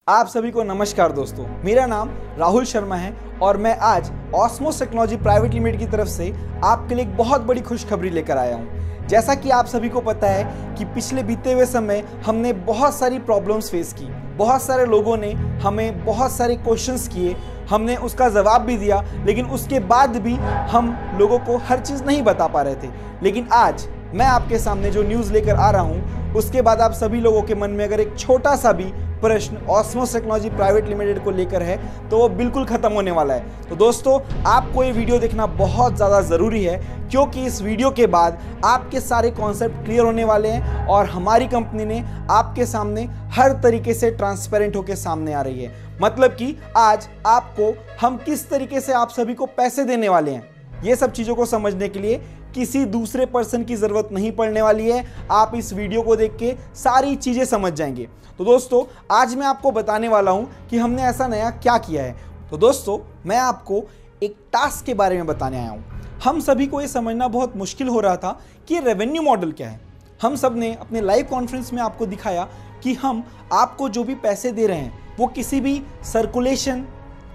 आप सभी को नमस्कार दोस्तों, मेरा नाम राहुल शर्मा है और मैं आज ऑस्मोस टेक्नोलॉजी प्राइवेट लिमिटेड की तरफ से आपके लिए एक बहुत बड़ी खुशखबरी लेकर आया हूं। जैसा कि आप सभी को पता है कि पिछले बीते हुए समय हमने बहुत सारी प्रॉब्लम्स फेस की, बहुत सारे लोगों ने हमें बहुत सारे क्वेश्चंस किए, हमने उसका जवाब भी दिया, लेकिन उसके बाद भी हम लोगों को हर चीज़ नहीं बता पा रहे थे। लेकिन आज मैं आपके सामने जो न्यूज़ लेकर आ रहा हूँ, उसके बाद आप सभी लोगों के मन में अगर एक छोटा सा भी प्रश्न ऑस्मोस टेक्नोलॉजी प्राइवेट लिमिटेड को लेकर है तो वो बिल्कुल ख़त्म होने वाला है। तो दोस्तों, आपको ये वीडियो देखना बहुत ज़्यादा ज़रूरी है, क्योंकि इस वीडियो के बाद आपके सारे कॉन्सेप्ट क्लियर होने वाले हैं और हमारी कंपनी ने आपके सामने हर तरीके से ट्रांसपेरेंट होकर सामने आ रही है। मतलब कि आज आपको हम किस तरीके से आप सभी को पैसे देने वाले हैं, ये सब चीज़ों को समझने के लिए किसी दूसरे पर्सन की ज़रूरत नहीं पड़ने वाली है। आप इस वीडियो को देख के सारी चीज़ें समझ जाएंगे। तो दोस्तों, आज मैं आपको बताने वाला हूं कि हमने ऐसा नया क्या किया है। तो दोस्तों, मैं आपको एक टास्क के बारे में बताने आया हूं। हम सभी को ये समझना बहुत मुश्किल हो रहा था कि रेवेन्यू मॉडल क्या है। हम सब ने अपने लाइव कॉन्फ्रेंस में आपको दिखाया कि हम आपको जो भी पैसे दे रहे हैं वो किसी भी circulation,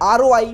ROI,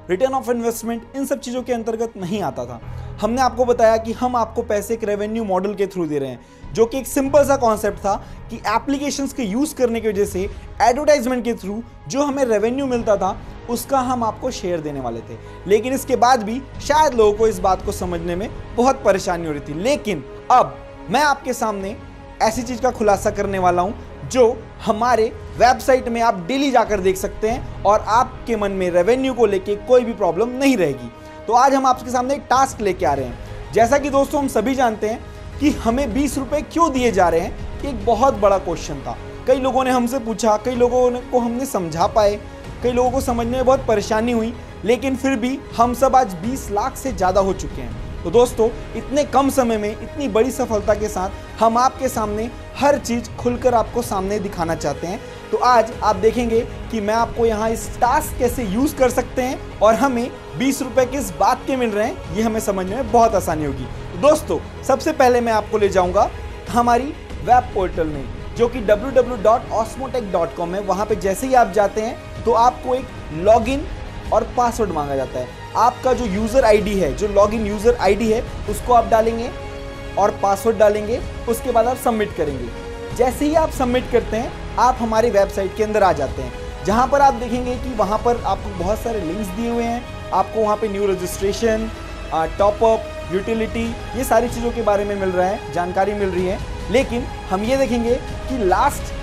return of investment, इन सब चीज़ों के अंतर्गत नहीं आता था। हमने आपको बताया कि हम आपको पैसे एक रेवेन्यू मॉडल के थ्रू दे रहे हैं, जो कि एक सिंपल सा कॉन्सेप्ट था कि एप्लीकेशंस के यूज़ करने की वजह से एडवर्टाइजमेंट के थ्रू जो हमें रेवेन्यू मिलता था उसका हम आपको शेयर देने वाले थे। लेकिन इसके बाद भी शायद लोगों को इस बात को समझने में बहुत परेशानी हो रही थी। लेकिन अब मैं आपके सामने ऐसी चीज़ का खुलासा करने वाला हूँ जो हमारे वेबसाइट में आप डेली जाकर देख सकते हैं और आपके मन में रेवेन्यू को लेके कोई भी प्रॉब्लम नहीं रहेगी। तो आज हम आपके सामने एक टास्क लेके आ रहे हैं। जैसा कि दोस्तों हम सभी जानते हैं कि हमें 20 रुपये क्यों दिए जा रहे हैं, एक बहुत बड़ा क्वेश्चन था। कई लोगों ने हमसे पूछा, कई लोगों को हमने समझा पाए, कई लोगों को समझने में बहुत परेशानी हुई, लेकिन फिर भी हम सब आज 20 लाख से ज़्यादा हो चुके हैं। तो दोस्तों, इतने कम समय में इतनी बड़ी सफलता के साथ हम आपके सामने हर चीज़ खुलकर आपको सामने दिखाना चाहते हैं। तो आज आप देखेंगे कि मैं आपको यहाँ इस टास्क कैसे यूज़ कर सकते हैं और हमें 20 रुपये किस बात के मिल रहे हैं, ये हमें समझने में बहुत आसानी होगी। तो दोस्तों, सबसे पहले मैं आपको ले जाऊँगा हमारी वेब पोर्टल में, जो कि www.osmotech.com है। वहाँ पर जैसे ही आप जाते हैं तो आपको एक लॉगिन और पासवर्ड मांगा जाता है। आपका जो यूज़र आईडी है, जो लॉगिन यूज़र आईडी है, उसको आप डालेंगे और पासवर्ड डालेंगे। उसके बाद आप सबमिट करेंगे। जैसे ही आप सबमिट करते हैं, आप हमारी वेबसाइट के अंदर आ जाते हैं, जहां पर आप देखेंगे कि वहां पर आपको बहुत सारे लिंक्स दिए हुए हैं। आपको वहां पे न्यू रजिस्ट्रेशन, टॉपअप, यूटिलिटी, ये सारी चीज़ों के बारे में मिल रहा है, जानकारी मिल रही है। लेकिन हम ये देखेंगे कि लास्ट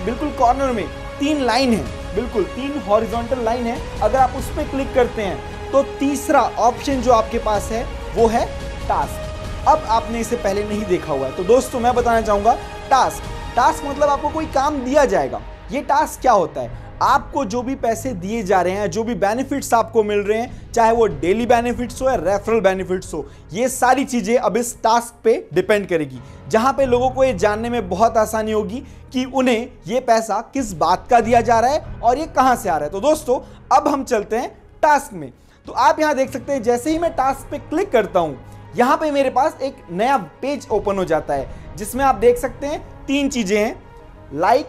बिल्कुल कॉर्नर में 3 लाइन है, बिल्कुल 3 हॉरिजॉन्टल लाइन है। अगर आप उस पर क्लिक करते हैं तो तीसरा ऑप्शन जो आपके पास है वो है टास्क। अब आपने इसे पहले नहीं देखा हुआ है तो दोस्तों मैं बताना चाहूँगा, टास्क मतलब आपको कोई काम दिया जाएगा। ये टास्क क्या होता है? आपको जो भी पैसे दिए जा रहे हैं, जो भी बेनिफिट्स आपको मिल रहे हैं, चाहे वो डेली बेनिफिट्स हो या रेफरल बेनिफिट्स हो, ये सारी चीज़ें अब इस टास्क पे डिपेंड करेगी, जहां पे लोगों को ये जानने में बहुत आसानी होगी कि उन्हें ये पैसा किस बात का दिया जा रहा है और ये कहां से आ रहा है। तो दोस्तों, अब हम चलते हैं टास्क में। तो आप यहां देख सकते हैं, जैसे ही मैं टास्क पे क्लिक करता हूं, यहां पे मेरे पास एक नया पेज ओपन हो जाता है, जिसमें आप देख सकते हैं 3 चीजें हैं: like,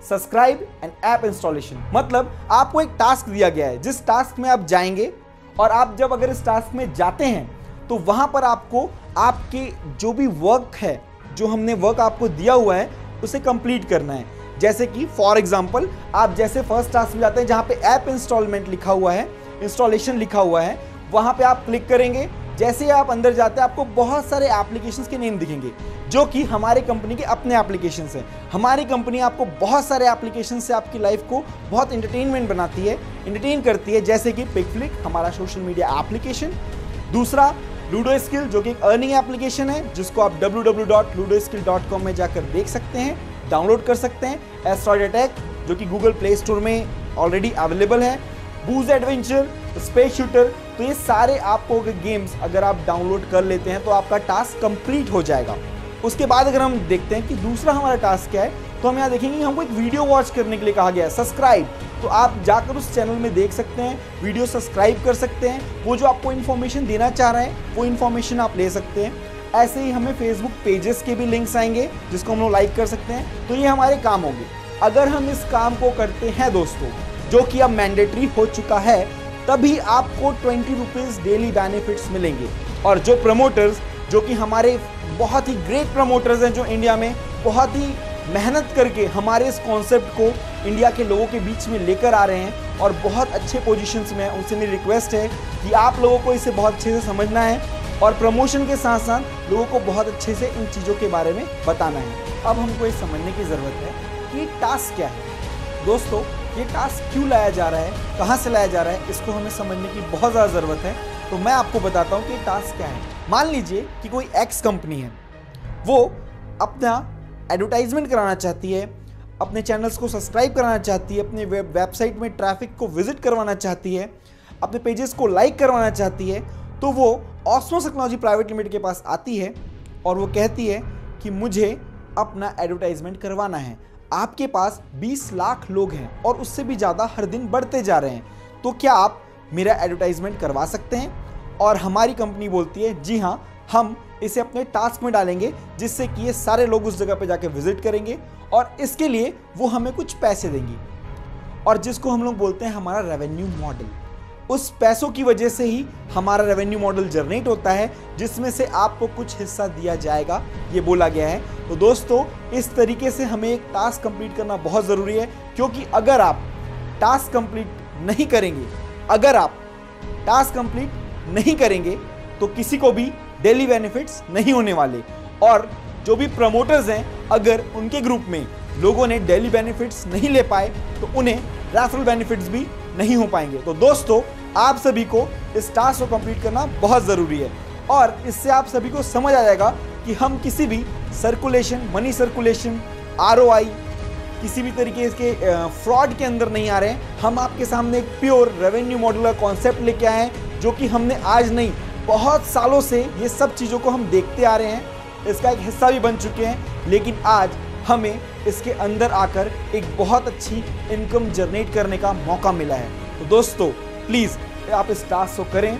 subscribe and app installation. मतलब आपको एक टास्क दिया गया है, जिस टास्क में आप जाएंगे और आप जब अगर इस टास्क में जाते हैं तो वहां पर आपको आपके जो भी वर्क है, जो हमने वर्क आपको दिया हुआ है, उसे कंप्लीट करना है। जैसे कि फॉर एग्जांपल, आप जैसे फर्स्ट टास्क में जाते हैं जहां पे ऐप इंस्टॉलमेंट लिखा हुआ है, इंस्टॉलेशन लिखा हुआ है, वहां पे आप क्लिक करेंगे। जैसे ही आप अंदर जाते हैं, आपको बहुत सारे एप्लीकेशंस के नेम दिखेंगे, जो कि हमारे कंपनी के अपने एप्लीकेशंस हैं। हमारी कंपनी आपको बहुत सारे एप्लीकेशन से आपकी लाइफ को बहुत एंटरटेनमेंट बनाती है, एंटरटेन करती है। जैसे कि पिकफ्लिक, हमारा सोशल मीडिया एप्लीकेशन। दूसरा, लूडो स्किल, जो कि एक अर्निंग एप्लीकेशन है, जिसको आप www.ludoskill.com में जाकर देख सकते हैं, डाउनलोड कर सकते हैं। एस्ट्रॉयड अटैक, जो कि गूगल प्ले स्टोर में ऑलरेडी अवेलेबल है। बूज एडवेंचर, स्पेस शूटर। तो ये सारे आपको गेम्स अगर आप डाउनलोड कर लेते हैं तो आपका टास्क कंप्लीट हो जाएगा। उसके बाद अगर हम देखते हैं कि दूसरा हमारा टास्क क्या है, तो हम यहाँ देखेंगे कि हमको एक वीडियो वॉच करने के लिए कहा गया है, सब्सक्राइब। तो आप जाकर उस चैनल में देख सकते हैं, वीडियो सब्सक्राइब कर सकते हैं। वो जो आपको इन्फॉर्मेशन देना चाह रहे हैं वो इन्फॉर्मेशन आप ले सकते हैं। ऐसे ही हमें फेसबुक पेजेस के भी लिंक्स आएंगे, जिसको हम लोग लाइक कर सकते हैं। तो ये हमारे काम होंगे। अगर हम इस काम को करते हैं दोस्तों, जो कि अब मैंडेटरी हो चुका है, तभी आपको 20 रुपीज़ डेली बेनिफिट्स मिलेंगे। और जो प्रमोटर्स, जो कि हमारे बहुत ही ग्रेट प्रमोटर्स हैं, जो इंडिया में बहुत ही मेहनत करके हमारे इस कॉन्सेप्ट को इंडिया के लोगों के बीच में लेकर आ रहे हैं और बहुत अच्छे पोजीशंस में हैं, उनसे मेरी रिक्वेस्ट है कि आप लोगों को इसे बहुत अच्छे से समझना है और प्रमोशन के साथ साथ लोगों को बहुत अच्छे से इन चीज़ों के बारे में बताना है। अब हमको ये समझने की ज़रूरत है कि टास्क क्या है। दोस्तों, ये टास्क क्यों लाया जा रहा है, कहाँ से लाया जा रहा है, इसको हमें समझने की बहुत ज़्यादा ज़रूरत है। तो मैं आपको बताता हूँ कि ये टास्क क्या है। मान लीजिए कि कोई एक्स कंपनी है, वो अपना एडवर्टाइजमेंट कराना चाहती है, अपने चैनल्स को सब्सक्राइब कराना चाहती है, अपने वेबसाइट में ट्रैफिक को विजिट करवाना चाहती है, अपने पेजेस को लाइक करवाना चाहती है। तो वो ऑस्मोस टेक्नोलॉजी प्राइवेट लिमिटेड के पास आती है और वो कहती है कि मुझे अपना एडवर्टाइजमेंट करवाना है। आपके पास 20 लाख लोग हैं और उससे भी ज़्यादा हर दिन बढ़ते जा रहे हैं, तो क्या आप मेरा एडवर्टाइजमेंट करवा सकते हैं? और हमारी कंपनी बोलती है जी हाँ, हम इसे अपने टास्क में डालेंगे, जिससे कि ये सारे लोग उस जगह पे जाके विजिट करेंगे और इसके लिए वो हमें कुछ पैसे देंगी, और जिसको हम लोग बोलते हैं हमारा रेवेन्यू मॉडल। उस पैसों की वजह से ही हमारा रेवेन्यू मॉडल जनरेट होता है, जिसमें से आपको कुछ हिस्सा दिया जाएगा, ये बोला गया है। तो दोस्तों, इस तरीके से हमें एक टास्क कंप्लीट करना बहुत ज़रूरी है, क्योंकि अगर आप टास्क कंप्लीट नहीं करेंगे तो किसी को भी डेली बेनिफिट्स नहीं होने वाले। और जो भी प्रमोटर्स हैं, अगर उनके ग्रुप में लोगों ने डेली बेनिफिट्स नहीं ले पाए तो उन्हें रेफरल बेनिफिट्स भी नहीं हो पाएंगे। तो दोस्तों, आप सभी को इस टास्क को कंप्लीट करना बहुत ज़रूरी है और इससे आप सभी को समझ आ जाएगा कि हम किसी भी सर्कुलेशन, मनी सर्कुलेशन, ROI, किसी भी तरीके के फ्रॉड के अंदर नहीं आ रहे हैं। हम आपके सामने एक प्योर रेवेन्यू मॉडल का कॉन्सेप्ट लेके आए हैं, जो कि हमने आज नहीं, बहुत सालों से ये सब चीज़ों को हम देखते आ रहे हैं, इसका एक हिस्सा भी बन चुके हैं, लेकिन आज हमें इसके अंदर आकर एक बहुत अच्छी इनकम जनरेट करने का मौका मिला है। तो दोस्तों, प्लीज़ आप इस टास्क को करें,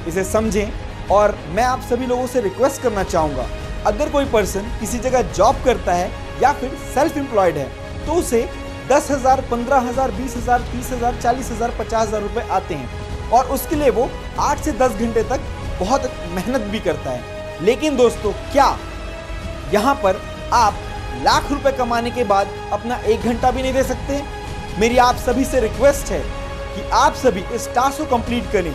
इसे समझें। और मैं आप सभी लोगों से रिक्वेस्ट करना चाहूँगा, अगर कोई पर्सन किसी जगह जॉब करता है या फिर सेल्फ एम्प्लॉयड है, तो उसे 10,000, 15,000, 20,000, 30,000, 40,000, 50,000 रुपये आते हैं और उसके लिए वो 8 से 10 घंटे तक बहुत मेहनत भी करता है। लेकिन दोस्तों, क्या यहाँ पर आप लाख रुपए कमाने के बाद अपना 1 घंटा भी नहीं दे सकते? मेरी आप सभी से रिक्वेस्ट है कि आप सभी इस टास्क को कंप्लीट करें।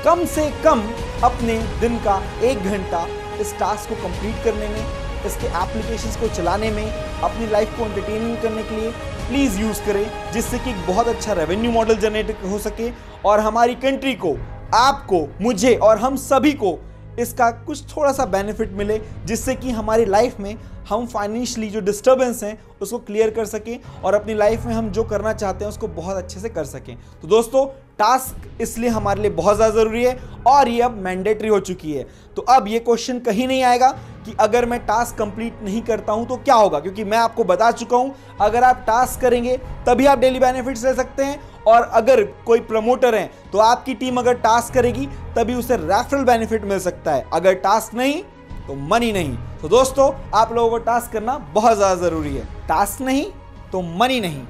कम से कम अपने दिन का 1 घंटा इस टास्क को कंप्लीट करने में, इसके एप्लीकेशंस को चलाने में, अपनी लाइफ को एंटरटेनिंग करने के लिए प्लीज़ यूज़ करें, जिससे कि एक बहुत अच्छा रेवेन्यू मॉडल जनरेट हो सके और हमारी कंट्री को, आपको, मुझे और हम सभी को इसका कुछ थोड़ा सा बेनिफिट मिले, जिससे कि हमारी लाइफ में हम फाइनेंशियली जो डिस्टर्बेंस हैं उसको क्लियर कर सकें और अपनी लाइफ में हम जो करना चाहते हैं उसको बहुत अच्छे से कर सकें। तो दोस्तों, टास्क इसलिए हमारे लिए बहुत ज़्यादा ज़रूरी है और ये अब मैंडेटरी हो चुकी है। तो अब ये क्वेश्चन कहीं नहीं आएगा कि अगर मैं टास्क कंप्लीट नहीं करता हूं तो क्या होगा, क्योंकि मैं आपको बता चुका हूं, अगर आप टास्क करेंगे तभी आप डेली बेनिफिट्स ले सकते हैं। और अगर कोई प्रमोटर है तो आपकी टीम अगर टास्क करेगी तभी उसे रेफरल बेनिफिट मिल सकता है, अगर टास्क नहीं तो मनी नहीं। तो दोस्तों, आप लोगों को टास्क करना बहुत ज़्यादा ज़रूरी है। टास्क नहीं तो मनी नहीं।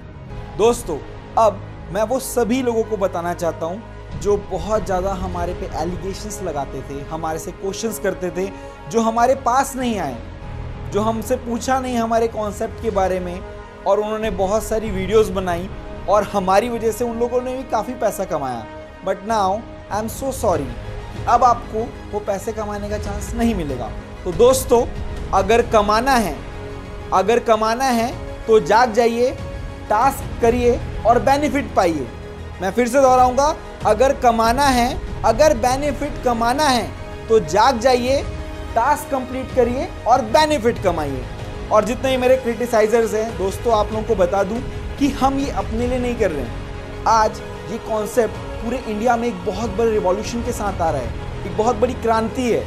दोस्तों, अब मैं वो सभी लोगों को बताना चाहता हूँ जो बहुत ज़्यादा हमारे पे एलिगेशंस लगाते थे, हमारे से क्वेश्चंस करते थे, जो हमारे पास नहीं आए, जो हमसे पूछा नहीं हमारे कॉन्सेप्ट के बारे में, और उन्होंने बहुत सारी वीडियोस बनाई और हमारी वजह से उन लोगों ने भी काफ़ी पैसा कमाया। But now I am so sorry, अब आपको वो पैसे कमाने का चांस नहीं मिलेगा। तो दोस्तों, अगर कमाना है तो जाग जाइए, टास्क करिए और बेनिफिट पाइए। मैं फिर से दोहराऊंगा, अगर बेनिफिट कमाना है तो जाग जाइए, टास्क कंप्लीट करिए और बेनिफिट कमाइए। और जितने ही मेरे क्रिटिसाइजर्स हैं दोस्तों, आप लोगों को बता दूं कि हम ये अपने लिए नहीं कर रहे हैं। आज ये कॉन्सेप्ट पूरे इंडिया में एक बहुत बड़े रिवॉल्यूशन के साथ आ रहा है, एक बहुत बड़ी क्रांति है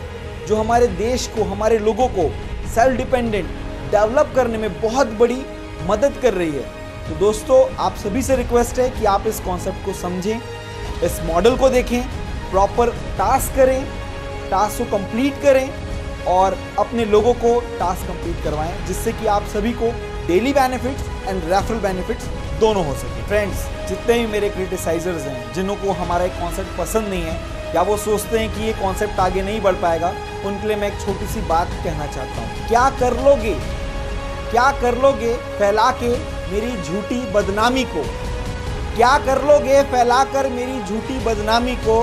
जो हमारे देश को, हमारे लोगों को सेल्फ डिपेंडेंट डेवलप करने में बहुत बड़ी मदद कर रही है। तो दोस्तों, आप सभी से रिक्वेस्ट है कि आप इस कॉन्सेप्ट को समझें, इस मॉडल को देखें, प्रॉपर टास्क करें, टास्क को कंप्लीट करें और अपने लोगों को टास्क कंप्लीट करवाएं, जिससे कि आप सभी को daily benefits and referral benefits दोनों हो सके। फ्रेंड्स, जितने भी मेरे क्रिटिसाइजर्स हैं, जिन्हों को हमारा एक कॉन्सेप्ट पसंद नहीं है या वो सोचते हैं कि ये कॉन्सेप्ट आगे नहीं बढ़ पाएगा, उनके लिए मैं एक छोटी सी बात कहना चाहता हूँ। क्या कर लोगे फैला के मेरी झूठी बदनामी को? क्या कर लोगे फैलाकर मेरी झूठी बदनामी को?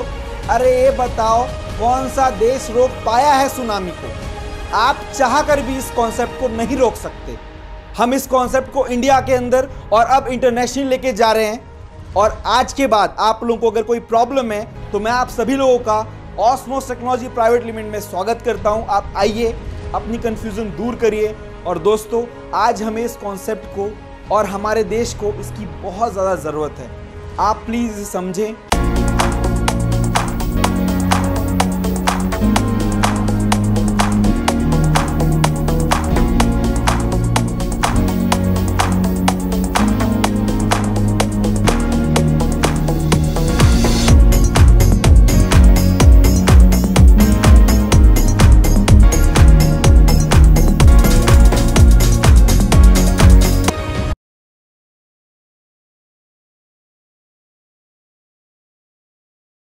अरे ये बताओ, कौन सा देश रोक पाया है सुनामी को? आप चाह कर भी इस कॉन्सेप्ट को नहीं रोक सकते। हम इस कॉन्सेप्ट को इंडिया के अंदर और अब इंटरनेशनल लेके जा रहे हैं। और आज के बाद आप लोगों को अगर कोई प्रॉब्लम है तो मैं आप सभी लोगों का ऑस्मोस टेक्नोलॉजी प्राइवेट लिमिटेड में स्वागत करता हूं। आप आइए, अपनी कंफ्यूजन दूर करिए। और दोस्तों, आज हमें इस कॉन्सेप्ट को और हमारे देश को इसकी बहुत ज़्यादा ज़रूरत है। आप प्लीज़ इसे समझें।